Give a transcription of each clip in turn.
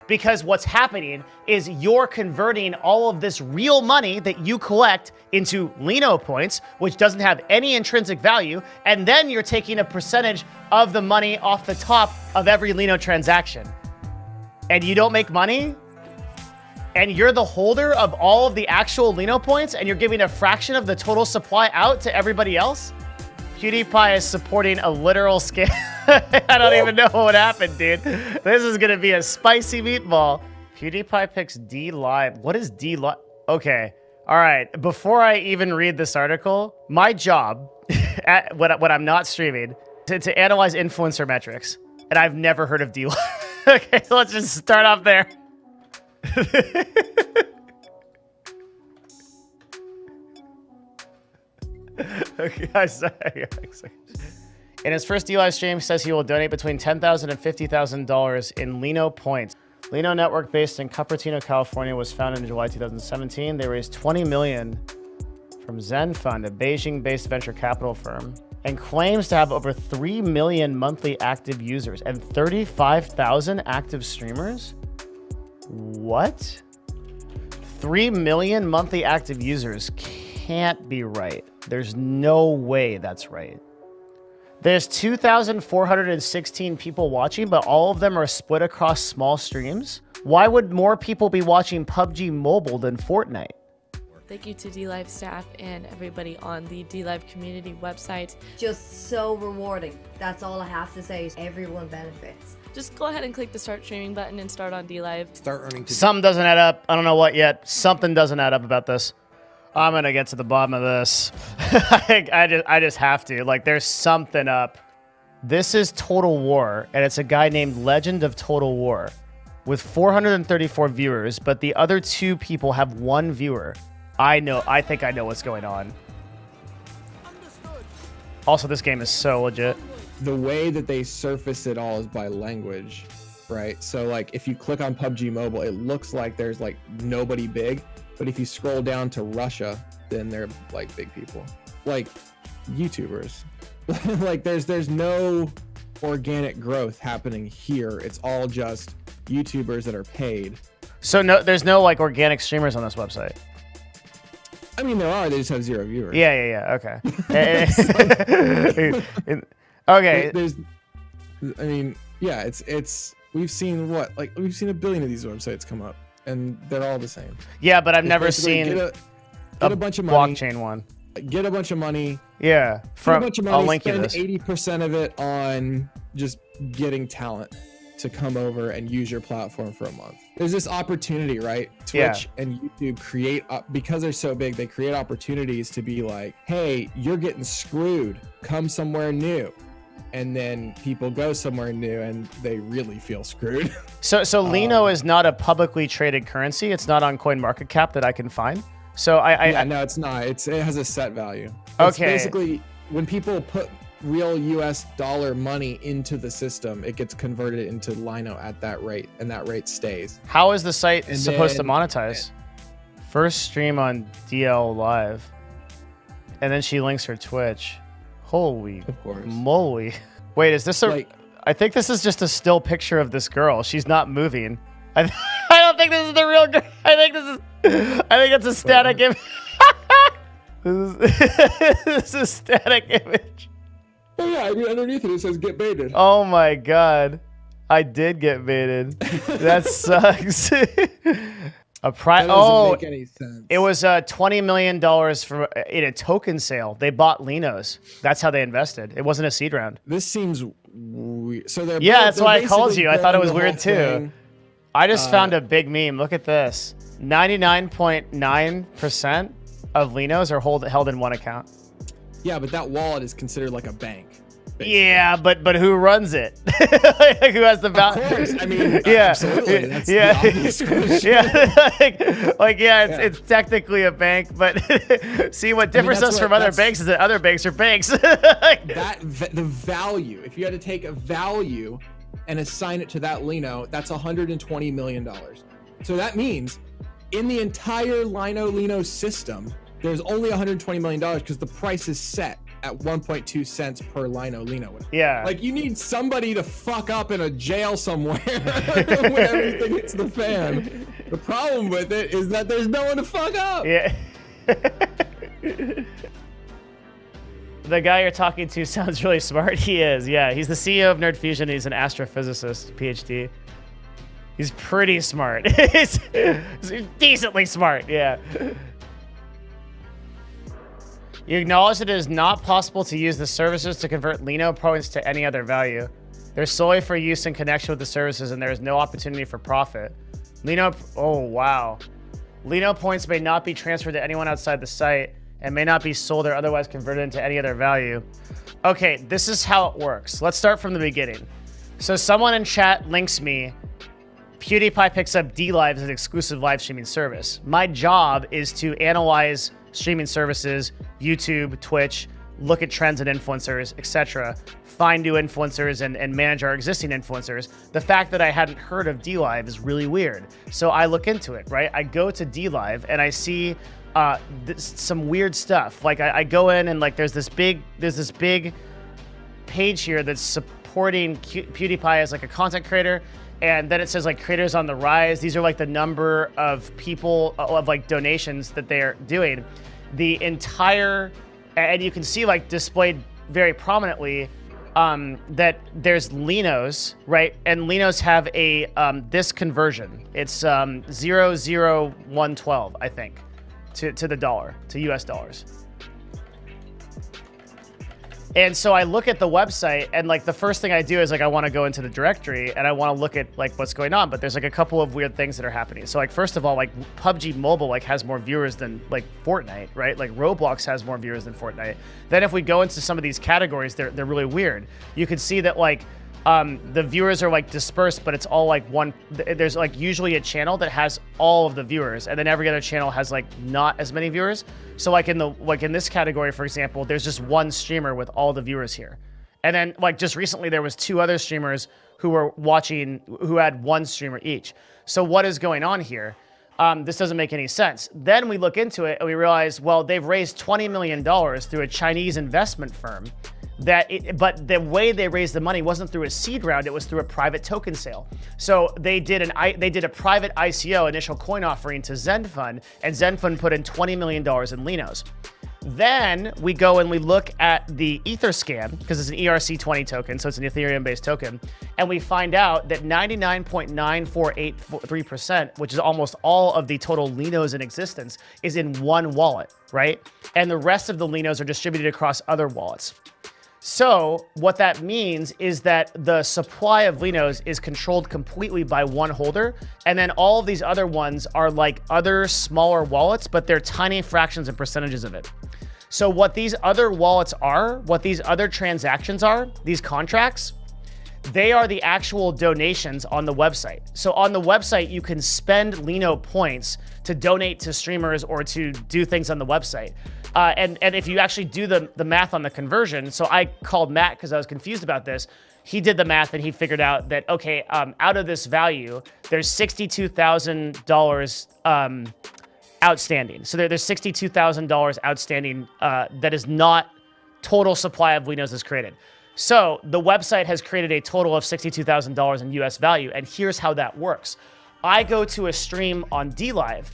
Because what's happening is you're converting all of this real money that you collect into Lino points, which doesn't have any intrinsic value, and then you're taking a percentage of the money off the top of every Lino transaction. And you don't make money? And you're the holder of all of the actual Lino points, and you're giving a fraction of the total supply out to everybody else? PewDiePie is supporting a literal scam. I don't even know what happened, dude. This is gonna be a spicy meatball. PewDiePie picks DLive. What is DLive? Okay, all right. Before I even read this article, my job, when I'm not streaming, to analyze influencer metrics, and I've never heard of DLive. Okay, let's just start off there. Okay, I'm sorry. In his first DLive stream, he says he will donate between $10,000 and $50,000 in Lino points. Lino Network, based in Cupertino, California, was founded in July 2017. They raised $20 million from Zen Fund, a Beijing-based venture capital firm, and claims to have over 3 million monthly active users and 35,000 active streamers. What? 3 million monthly active users can't be right. There's no way that's right. There's 2,416 people watching, but all of them are split across small streams. Why would more people be watching PUBG Mobile than Fortnite? Thank you to DLive staff and everybody on the DLive community website. Just so rewarding. That's all I have to say. Everyone benefits. Just go ahead and click the start streaming button and start on DLive. Start earning. Something doesn't add up. I don't know what yet. Something doesn't add up about this. I'm gonna get to the bottom of this. I just have to. Like, there's something up. This is Total War, and it's a guy named Legend of Total War with 434 viewers, but the other two people have 1 viewer. I think I know what's going on. Also, this game is so legit. The way that they surface it all is by language, right? So like if you click on PUBG Mobile, it looks like there's like nobody big, but if you scroll down to Russia, then they're like big people, like YouTubers. Like there's no organic growth happening here. It's all just YouTubers that are paid. So there's no like organic streamers on this website. I mean, there are. They just have 0 viewers. Yeah. Okay. Okay. I mean, yeah. It's. We've seen what? Like we've seen a billion of these websites come up, and they're all the same. Yeah, but I've never seen get a bunch of money. Blockchain one. Get a bunch of money. Yeah. From a bunch of money. I'll link you this. 80% of it on just getting talent to come over and use your platform for a month. There's this opportunity, right? Twitch and YouTube create, because they're so big, they create opportunities to be like, hey, you're getting screwed, come somewhere new. And then people go somewhere new and they really feel screwed. So Lino is not a publicly traded currency. It's not on CoinMarketCap that I can find. So no, it's not. It has a set value. It's okay. Basically, when people put real US dollar money into the system, it gets converted into Lino at that rate, and that rate stays. How is the site supposed to monetize? First stream on DLive, and then she links her Twitch. Holy moly! Wait, is this a? Like, I think this is just a still picture of this girl. She's not moving. I don't think this is the real girl. I think it's a static image. This is a static image. Oh yeah, I mean underneath it says get baited. Oh my god. I did get baited. That sucks. That doesn't make any sense. It was $20 million in a token sale. They bought Linos. That's how they invested. It wasn't a seed round. This seems weird. So that's why I called you. I thought it was weird too. I just found a big meme. Look at this. 99.9% of Linos are held in one account. Yeah, but that wallet is considered like a bank. Basically. Yeah, but who runs it? Who has the value? Of course, I mean, yeah, absolutely. That's the obvious question. Yeah, it's technically a bank, but see what differs us from other banks is that other banks are banks. The value, if you had to take a value and assign it to that Lino, that's $120 million. So that means in the entire Lino system, there's only $120 million because the price is set. at 1.2 cents per Lino. Yeah. Like, you need somebody to fuck up in a jail somewhere when everything hits the fan. The problem with it is that there's no one to fuck up. Yeah. The guy you're talking to sounds really smart. He is, yeah. He's the CEO of Nerd Fusion. He's an astrophysicist, PhD. He's pretty smart. he's decently smart, yeah. You acknowledge that it is not possible to use the services to convert Lino points to any other value. They're solely for use in connection with the services, and there is no opportunity for profit. Lino, oh wow. Lino points may not be transferred to anyone outside the site and may not be sold or otherwise converted into any other value. Okay, this is how it works. Let's start from the beginning. So someone in chat links me. PewDiePie picks up DLive as an exclusive live streaming service. My job is to analyze streaming services, YouTube, Twitch, look at trends and influencers, etc. Find new influencers and manage our existing influencers. The fact that I hadn't heard of DLive is really weird. So I look into it, right? I go to DLive and I see some weird stuff. Like I go in and like there's this big page here that's supporting PewDiePie as like a content creator. And then it says like creators on the rise. These are like the number of people of like donations that they're doing. The entire, and you can see like displayed very prominently that there's Linos, right? And Linos have a this conversion. It's 0.0112, I think, to the dollar, to US dollars. And so I look at the website and like the first thing I do is like I want to go into the directory and I want to look at like what's going on, but there's like a couple of weird things that are happening. So like first of all, like PUBG Mobile like has more viewers than like Fortnite, right? Like Roblox has more viewers than Fortnite. Then if we go into some of these categories, they're really weird. You can see that like the viewers are like dispersed, but it's all like one. There's like usually a channel that has all of the viewers, and then every other channel has like not as many viewers. So like in this category, for example, there's just one streamer with all the viewers here, and then like just recently there was 2 other streamers who were watching who had 1 streamer each. So what is going on here? This doesn't make any sense. Then we look into it and we realize, well, they've raised $20 million through a Chinese investment firm. But the way they raised the money wasn't through a seed round; it was through a private token sale. So they did a private ICO, initial coin offering, to ZenFund, and ZenFund put in $20 million in Linos. Then we go and we look at the Etherscan, because it's an ERC20 token, so it's an Ethereum-based token, and we find out that 99.9483%, which is almost all of the total Linos in existence, is in one wallet, right? And the rest of the Linos are distributed across other wallets. So what that means is that the supply of Linos is controlled completely by one holder, and then all of these other ones are like other smaller wallets, but they're tiny fractions and percentages of it. So what these other wallets are, what these other transactions are, these contracts, they are the actual donations on the website. So on the website, you can spend Lino points to donate to streamers or to do things on the website. And if you actually do the math on the conversion, so I called Matt because I was confused about this. He did the math and he figured out that, okay, out of this value, there's $62,000 outstanding. So there's $62,000 outstanding that is not total supply of Linos is created. So the website has created a total of $62,000 in US value, and here's how that works. I go to a stream on DLive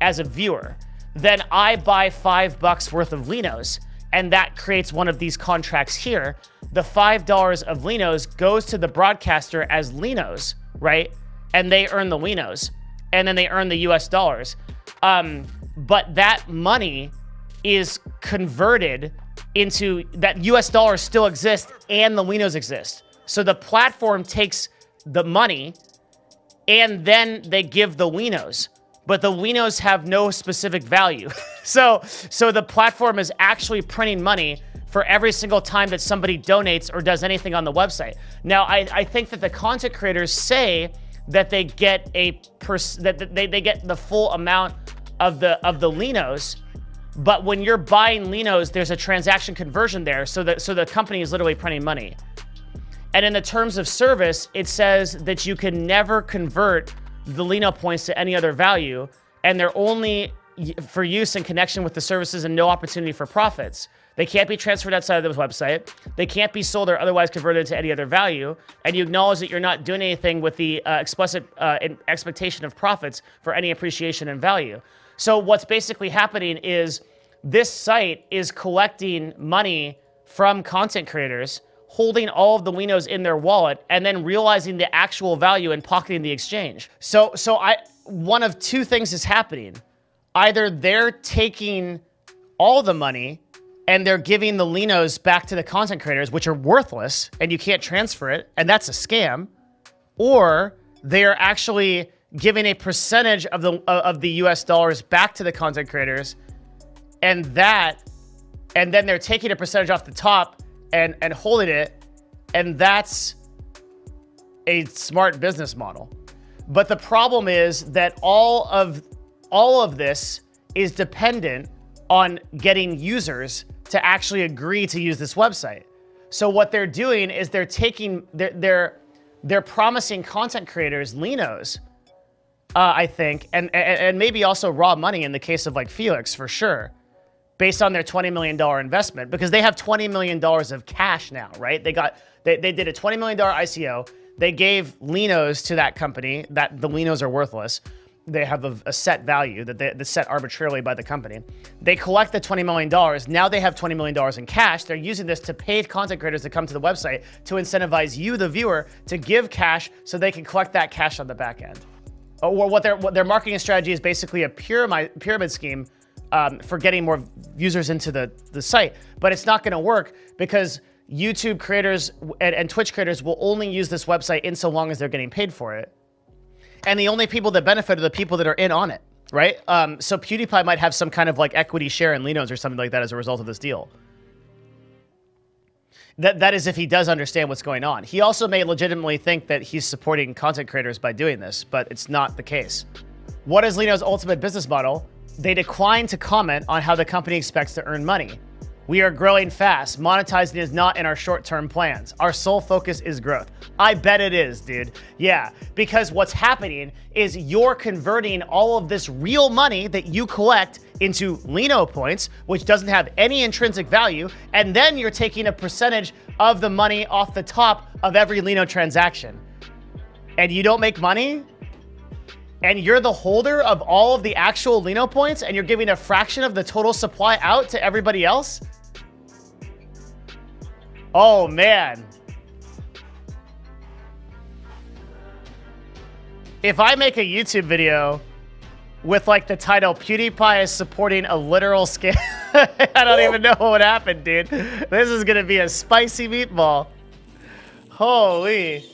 as a viewer. Then I buy $5 worth of Linos, and that creates one of these contracts here. The $5 of Linos goes to the broadcaster as Linos, right? And they earn the Linos, and then they earn the US dollars. But that money is converted into, that US dollars still exist and the Linos exist. So the platform takes the money and then they give the Linos. But the Linos have no specific value. So the platform is actually printing money for every single time that somebody donates or does anything on the website. Now, I think that the content creators say that they get they get the full amount of the Linos, but when you're buying Linos, there's a transaction conversion there, so the company is literally printing money. And in the terms of service, it says that you can never convert the Lino points to any other value, and they're only for use in connection with the services and no opportunity for profits. They can't be transferred outside of the website. They can't be sold or otherwise converted into any other value. And you acknowledge that you're not doing anything with the explicit expectation of profits for any appreciation in value. So what's basically happening is this site is collecting money from content creators, holding all of the Linos in their wallet, and then realizing the actual value and pocketing the exchange. So one of two things is happening. Either they're taking all the money and they're giving the Linos back to the content creators, which are worthless, and you can't transfer it, and that's a scam, or they're actually giving a percentage of the US dollars back to the content creators, and then they're taking a percentage off the top and holding it, and that's a smart business model. But the problem is that all of this is dependent on getting users to actually agree to use this website. So what they're doing is they're promising content creators Linos, I think, and maybe also raw money in the case of like Felix for sure, based on their $20 million investment, because they have $20 million of cash now, right? They did a $20 million ICO. They gave Linos to that company. That the Linos are worthless. They have a set value that's set arbitrarily by the company. They collect the $20 million. Now they have $20 million in cash. They're using this to pay content creators to come to the website to incentivize you, the viewer, to give cash so they can collect that cash on the back end. Or what their marketing strategy is basically a pyramid scheme for getting more users into the site. But it's not going to work because YouTube creators and Twitch creators will only use this website in so long as they're getting paid for it. And the only people that benefit are the people that are in on it, right? So PewDiePie might have some kind of like equity share in Linos or something like that as a result of this deal. That is if he does understand what's going on. He also may legitimately think that he's supporting content creators by doing this, but it's not the case. What is Lino's ultimate business model? They decline to comment on how the company expects to earn money. We are growing fast. Monetizing is not in our short-term plans. Our sole focus is growth. I bet it is, dude. Yeah, because what's happening is you're converting all of this real money that you collect into Lino points, which doesn't have any intrinsic value, and then you're taking a percentage of the money off the top of every Lino transaction. And you don't make money? And you're the holder of all of the actual Lino points, and you're giving a fraction of the total supply out to everybody else? Oh, man. If I make a YouTube video with like the title, PewDiePie is supporting a literal scam, I don't even know what would happen, dude. This is going to be a spicy meatball. Holy.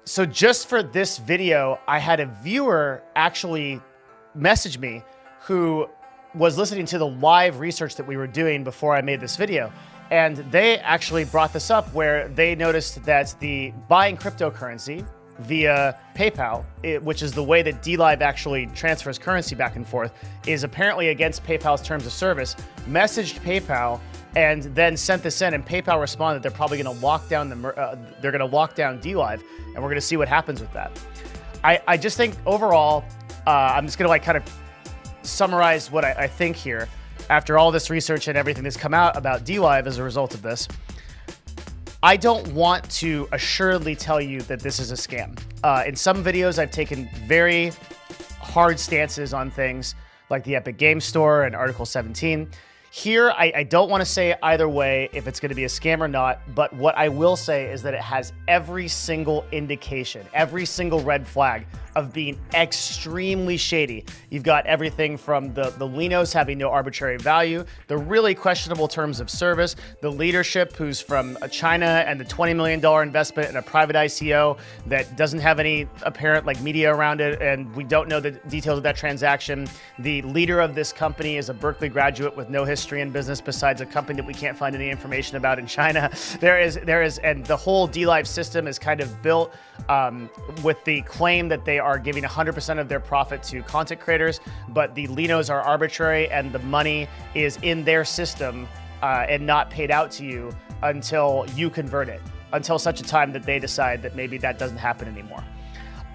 So just for this video, I had a viewer actually message me who was listening to the live research that we were doing before I made this video. And they actually brought this up where they noticed that the buying cryptocurrency via PayPal, which is the way that DLive actually transfers currency back and forth, is apparently against PayPal's terms of service, messaged PayPal and then sent this in, and PayPal responded they're probably going to lock down they're going to lock down DLive, and we're going to see what happens with that. I just think overall, I'm just going to like kind of summarize what I think here after all this research and everything that's come out about DLive as a result of this. I don't want to assuredly tell you that this is a scam. In some videos, I've taken very hard stances on things like the Epic Game Store and Article 17. Here, I don't want to say either way if it's going to be a scam or not, but what I will say is that it has every single indication, every single red flag of being extremely shady. You've got everything from the Linos having no arbitrary value, the really questionable terms of service, the leadership who's from China, and the $20 million investment in a private ICO that doesn't have any apparent like media around it, and we don't know the details of that transaction. The leader of this company is a Berkeley graduate with no history in business besides a company that we can't find any information about in China. And the whole DLive system is kind of built with the claim that they are giving 100% of their profit to content creators, but the Linos are arbitrary and the money is in their system and not paid out to you until you convert it, until such a time that they decide that maybe that doesn't happen anymore.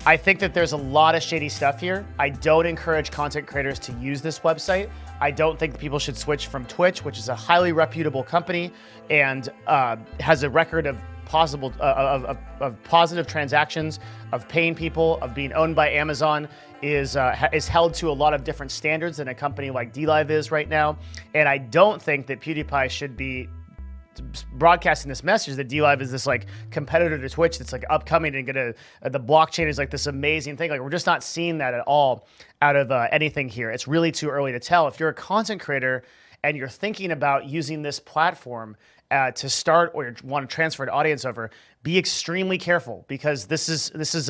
I think that there's a lot of shady stuff here. I don't encourage content creators to use this website. I don't think that people should switch from Twitch, which is a highly reputable company and has a record of positive transactions, of paying people, of being owned by Amazon, is held to a lot of different standards than a company like DLive is right now. And I don't think that PewDiePie should be broadcasting this message that DLive is this like competitor to Twitch that's like upcoming and the blockchain is like this amazing thing. Like, we're just not seeing that at all out of anything here. It's really too early to tell. If you're a content creator and you're thinking about using this platform to start or you want to transfer an audience over, be extremely careful, because this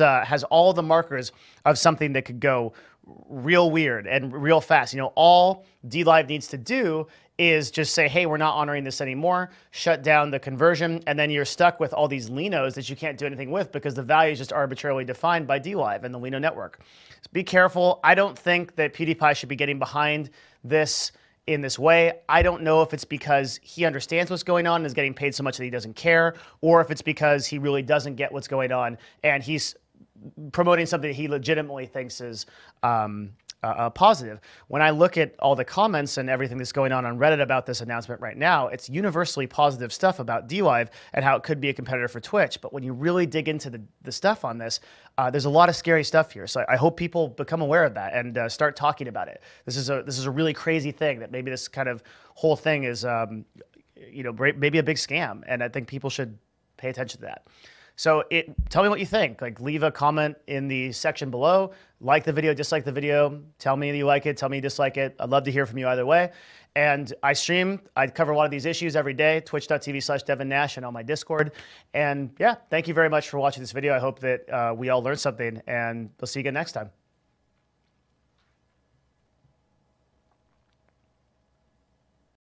has all the markers of something that could go real weird and real fast. You know, all DLive needs to do is just say, hey, we're not honoring this anymore, shut down the conversion, and then you're stuck with all these Linos that you can't do anything with because the value is just arbitrarily defined by DLive and the Lino Network. So be careful. I don't think that PewDiePie should be getting behind this in this way. I don't know if it's because he understands what's going on and is getting paid so much that he doesn't care, or if it's because he really doesn't get what's going on and he's promoting something that he legitimately thinks is positive. When I look at all the comments and everything that's going on Reddit about this announcement right now, it's universally positive stuff about DLive and how it could be a competitor for Twitch. But when you really dig into the stuff on this, there's a lot of scary stuff here. So I hope people become aware of that and start talking about it. This is a really crazy thing, that maybe this kind of whole thing is you know, maybe a big scam, and I think people should pay attention to that. So tell me what you think. Like, leave a comment in the section below. Like the video, dislike the video. Tell me that you like it. Tell me you dislike it. I'd love to hear from you either way. And I cover a lot of these issues every day, twitch.tv/Devin Nash and on my Discord. And yeah, thank you very much for watching this video. I hope that we all learned something, and we'll see you again next time.